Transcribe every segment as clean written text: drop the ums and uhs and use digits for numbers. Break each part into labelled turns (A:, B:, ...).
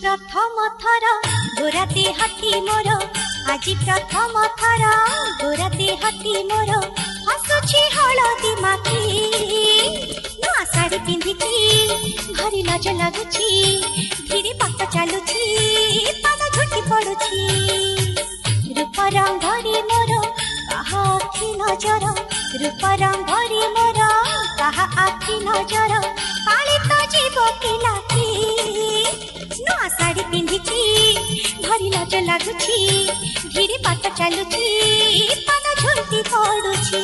A: प्रथम थर गोरा देहती मोर आज प्रथम थर गोरा देहती मोर हसुछि हलदी माखी नुआ साड़ी पिंधिछि भारी लाज लागुछि धीरे बात चलुछि पाद झुटी पड़ुछि रूप रंगरी मोर कहा आखि नजर रूप रंगरी मोर कहा आखि नजर पालित जीव पिलाखी नुआ साड़ी पिंधिछि भारी लाज लागुछि धीरे बात चलुछि पाद झुटी पड़ुछि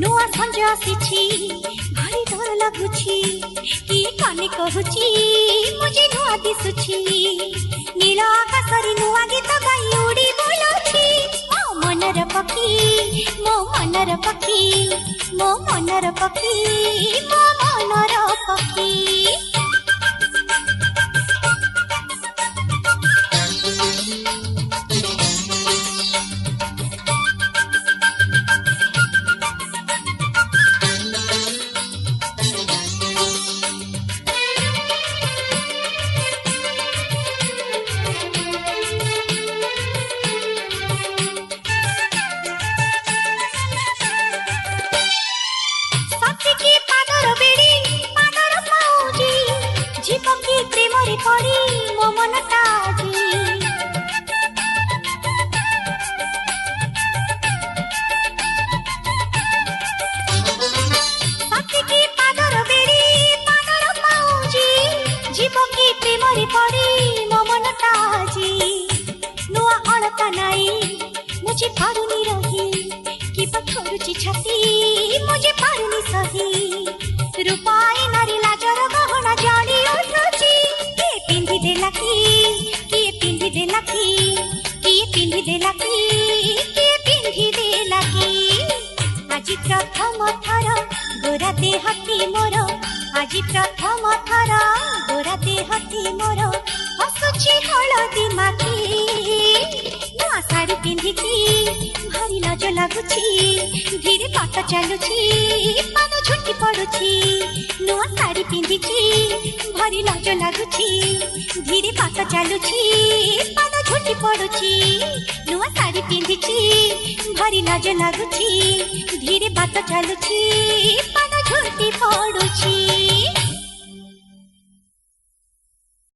A: नुआ संज आसी भारी डर लगुछि कि काने कहूछि मुझे नुआ दिसुछि नील आकाश रे नुआ गीत गाई उड़ी बोलुछि मो मनर पखी मो मनर पखी मो मनर पखी मो मनर पखी पड़ी मो मन ताजी सती की पादर बेड़ी पादर पाऊजी जीव की प्रेम रे पड़ी मो मन ताजी नुआ अलता नाई मुझे पारुनी रही कि पथरुची छाती मुझे पारुनी सही रूपाई नारी लाजर गहना जानी उठुची पिंधि देला की किए पिंधि देला की किए पिंधि देला की किए पिंधि देला की आज प्रथम थर गोरा देहती मोर आज प्रथम थर गोरा देहती मोर हसुछि हलदी माखी नुआ साड़ी पिंधिछि भारी लाज लागुछि धीरे बात चलुछि पाद झुटी पड़ुछि नुआ साड़ी पिंधिछि भारी लाज लागुछि धीरे बात चलुछि पाद झुटी पड़ुछि नुआ साड़ी पिंधिछि भारी लाज लागुछि धीरे बात चलुछि पाद झुटी पड़ुछि।